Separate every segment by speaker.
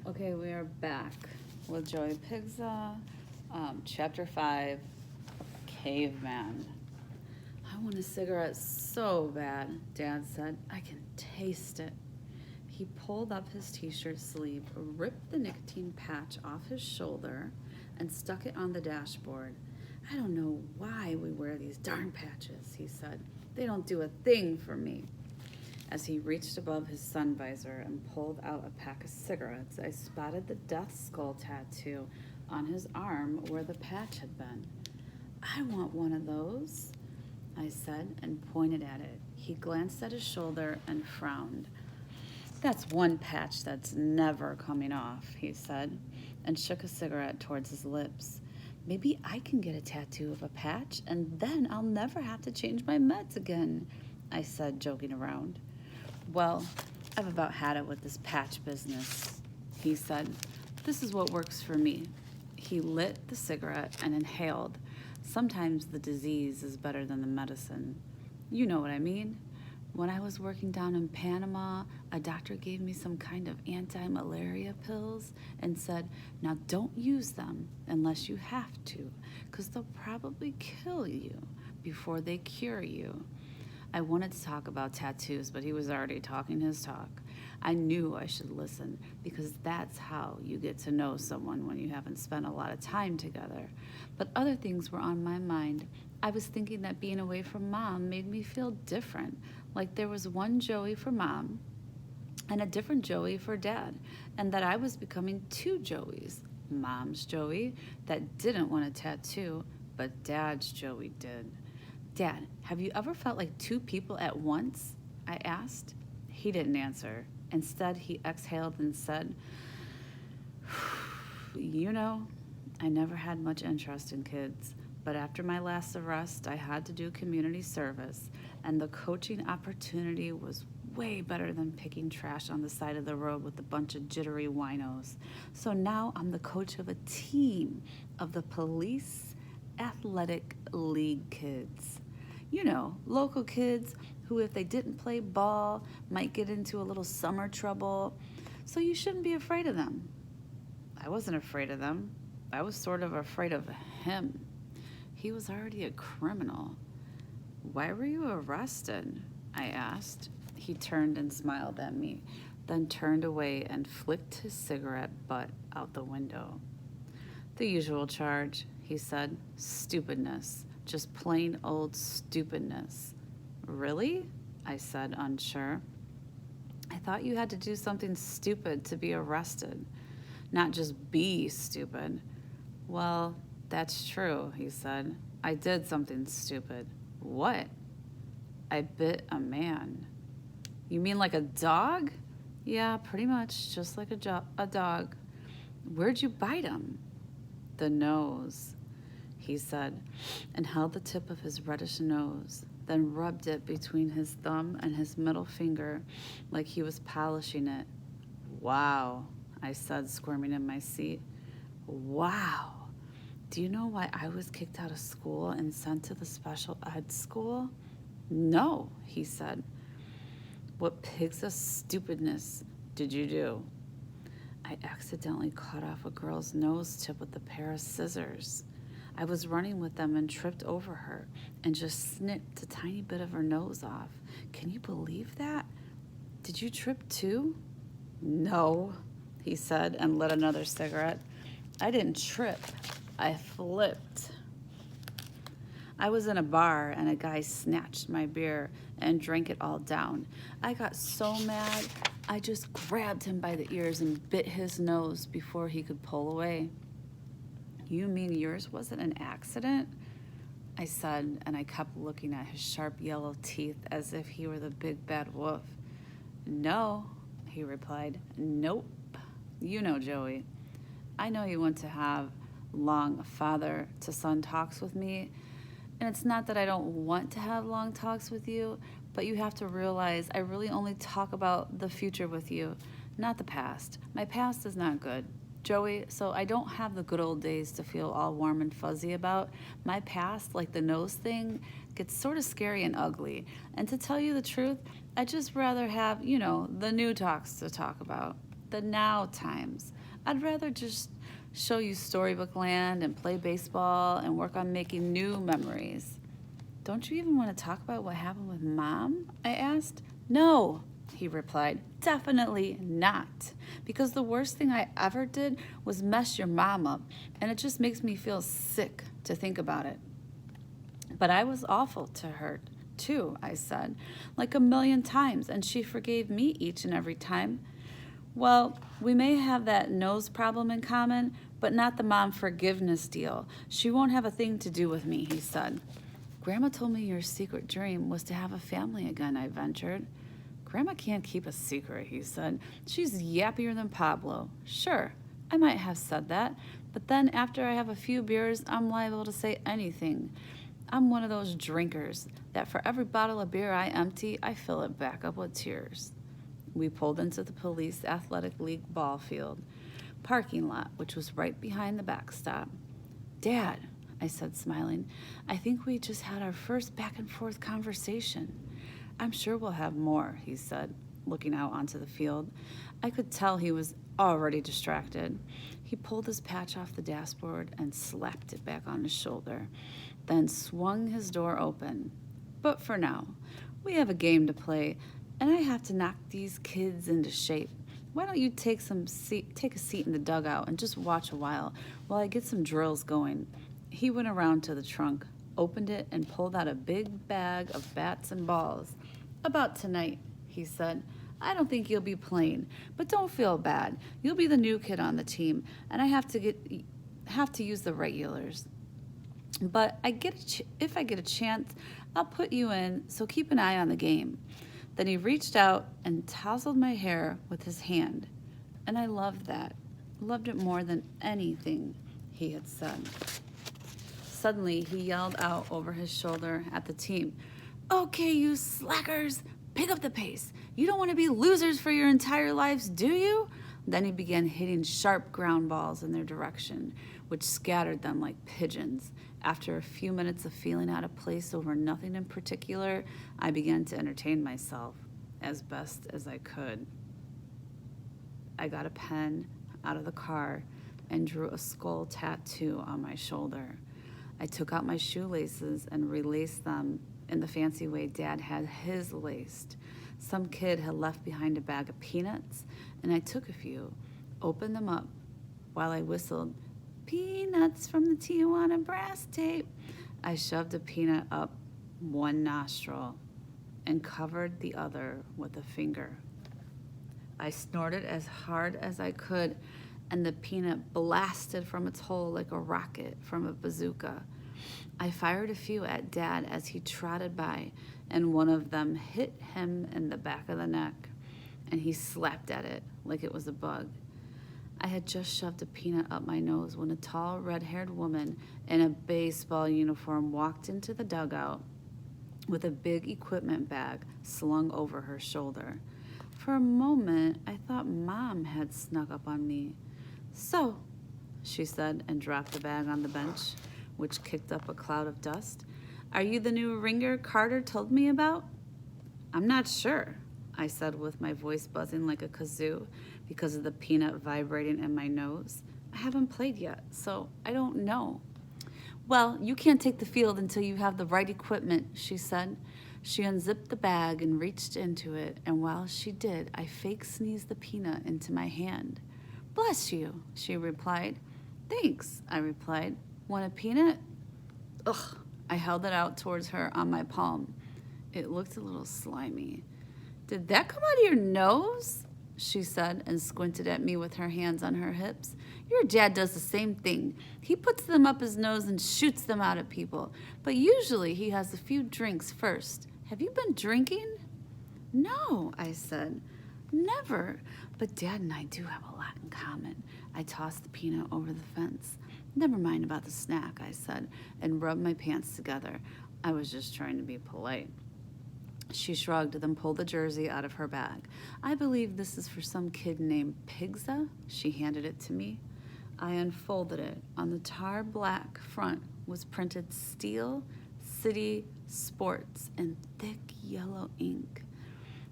Speaker 1: Okay, we are back with Joey Pigza, Chapter 5, Caveman. I want a cigarette so bad, Dad said. I can taste it. He pulled up his t-shirt sleeve, ripped the nicotine patch off his shoulder, and stuck it on the dashboard. I don't know why we wear these darn patches, he said. They don't do a thing for me. As he reached above his sun visor and pulled out a pack of cigarettes, I spotted the death skull tattoo on his arm where the patch had been. I want one of those, I said, and pointed at it. He glanced at his shoulder and frowned. That's one patch that's never coming off, he said, and shook a cigarette towards his lips. Maybe I can get a tattoo of a patch, and then I'll never have to change my meds again, I said, joking around. Well, I've about had it with this patch business, he said. This is what works for me. He lit the cigarette and inhaled. Sometimes the disease is better than the medicine. You know what I mean? When I was working down in Panama, a doctor gave me some kind of anti-malaria pills and said, now don't use them unless you have to, because they'll probably kill you before they cure you. I wanted to talk about tattoos, but he was already talking his talk. I knew I should listen because that's how you get to know someone when you haven't spent a lot of time together. But other things were on my mind. I was thinking that being away from Mom made me feel different, like there was one Joey for Mom and a different Joey for Dad, and that I was becoming two Joeys. Mom's Joey that didn't want a tattoo, but Dad's Joey did. Dad, have you ever felt like two people at once? I asked. He didn't answer. Instead, he exhaled and said, you know, I never had much interest in kids, but after my last arrest, I had to do community service, and the coaching opportunity was way better than picking trash on the side of the road with a bunch of jittery winos. So now I'm the coach of a team of the police athletic league kids. You know, local kids who, if they didn't play ball, might get into a little summer trouble. So you shouldn't be afraid of them. I wasn't afraid of them. I was sort of afraid of him. He was already a criminal. Why were you arrested? I asked. He turned and smiled at me, then turned away and flicked his cigarette butt out the window. The usual charge, he said. Stupidness. Just plain old stupidness. Really? I said, unsure. I thought you had to do something stupid to be arrested, not just be stupid. Well, that's true, he said. I did something stupid. What? I bit a man. You mean like a dog? Yeah, pretty much, just like a dog. Where'd you bite him? The nose, he said, and held the tip of his reddish nose, then rubbed it between his thumb and his middle finger like he was polishing it. Wow, I said, squirming in my seat. Wow. Do you know why I was kicked out of school and sent to the special ed school? No, he said. What Pigza stupidness did you do? I accidentally cut off a girl's nose tip with a pair of scissors. I was running with them and tripped over her and just snipped a tiny bit of her nose off. Can you believe that? Did you trip too? No, he said and lit another cigarette. I didn't trip. I flipped. I was in a bar and a guy snatched my beer and drank it all down. I got so mad, I just grabbed him by the ears and bit his nose before he could pull away. You mean yours wasn't an accident? I said, and I kept looking at his sharp yellow teeth as if he were the big bad wolf. No, he replied. Nope. You know Joey. I know you want to have long father-to-son talks with me, and it's not that I don't want to have long talks with you, but you have to realize I really only talk about the future with you, not the past. My past is not good, Joey, so I don't have the good old days to feel all warm and fuzzy about. My past, like the nose thing, gets sort of scary and ugly. And to tell you the truth, I'd just rather have, the new talks to talk about. the now times. I'd rather just show you storybook land and play baseball and work on making new memories. Don't you even want to talk about what happened with Mom? I asked. No, he replied. Definitely not. Because the worst thing I ever did was mess your mom up, and it just makes me feel sick to think about it. But I was awful to her, too, I said, like a million times, and she forgave me each and every time. Well, we may have that nose problem in common, but not the mom forgiveness deal. She won't have a thing to do with me, he said. Grandma told me your secret dream was to have a family again, I ventured. Grandma can't keep a secret, he said. She's yappier than Pablo. Sure, I might have said that, but then after I have a few beers, I'm liable to say anything. I'm one of those drinkers that for every bottle of beer I empty, I fill it back up with tears. We pulled into the police athletic league ball field parking lot, which was right behind the backstop. Dad, I said, smiling, I think we just had our first back and forth conversation. I'm sure we'll have more, he said, looking out onto the field. I could tell he was already distracted. He pulled his patch off the dashboard and slapped it back on his shoulder, then swung his door open. But for now, we have a game to play, and I have to knock these kids into shape. Why don't you take a seat in the dugout and just watch a while I get some drills going. He went around to the trunk, opened it, and pulled out a big bag of bats and balls. About tonight, he said. I don't think you'll be playing, but don't feel bad. You'll be the new kid on the team, and I have to use the regulars. But if I get a chance, I'll put you in, so keep an eye on the game. Then he reached out and tousled my hair with his hand. And I loved that. Loved it more than anything he had said. Suddenly, he yelled out over his shoulder at the team, Okay, you slackers, pick up the pace. You don't want to be losers for your entire lives, do you? Then he began hitting sharp ground balls in their direction, which scattered them like pigeons. After a few minutes of feeling out of place over nothing in particular, I began to entertain myself as best as I could. I got a pen out of the car and drew a skull tattoo on my shoulder. I took out my shoelaces and relaced them in the fancy way Dad had his laced. Some kid had left behind a bag of peanuts, and I took a few, opened them up while I whistled, Peanuts from the Tijuana brass tape. I shoved a peanut up one nostril and covered the other with a finger. I snorted as hard as I could, and the peanut blasted from its hole like a rocket from a bazooka. I fired a few at Dad as he trotted by, and one of them hit him in the back of the neck, and he slapped at it like it was a bug. I had just shoved a peanut up my nose when a tall, red-haired woman in a baseball uniform walked into the dugout with a big equipment bag slung over her shoulder. For a moment, I thought Mom had snuck up on me. So, she said, and dropped the bag on the bench, which kicked up a cloud of dust. Are you the new ringer Carter told me about? I'm not sure, I said with my voice buzzing like a kazoo because of the peanut vibrating in my nose. I haven't played yet, so I don't know. Well, you can't take the field until you have the right equipment, she said. She unzipped the bag and reached into it, and while she did, I fake sneezed the peanut into my hand. Bless you, she replied. Thanks, I replied. Want a peanut? Ugh, I held it out towards her on my palm. It looked a little slimy. Did that come out of your nose? She said and squinted at me with her hands on her hips. Your dad does the same thing. He puts them up his nose and shoots them out at people. But usually he has a few drinks first. Have you been drinking? No, I said. Never. But Dad and I do have a lot in common. I tossed the peanut over the fence. Never mind about the snack, I said, and rubbed my pants together. I was just trying to be polite. She shrugged, then pulled the jersey out of her bag. I believe this is for some kid named Pigza. She handed it to me. I unfolded it. On the tar black front was printed Steel City Sports in thick yellow ink,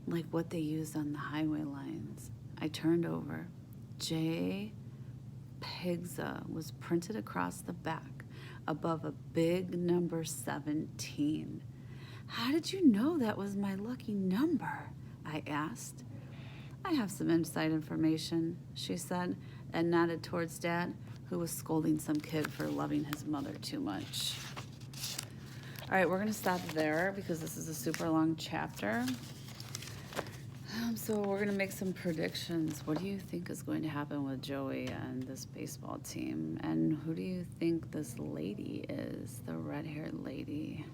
Speaker 1: like what they used on the highway lines. I turned over. J. Pigza was printed across the back above a big number 17. How did you know that was my lucky number? I asked. I have some inside information, she said, and nodded towards Dad, who was scolding some kid for loving his mother too much. All right, we're going to stop there because this is a super long chapter. So we're going to make some predictions. What do you think is going to happen with Joey and this baseball team? And who do you think this lady is, the red-haired lady?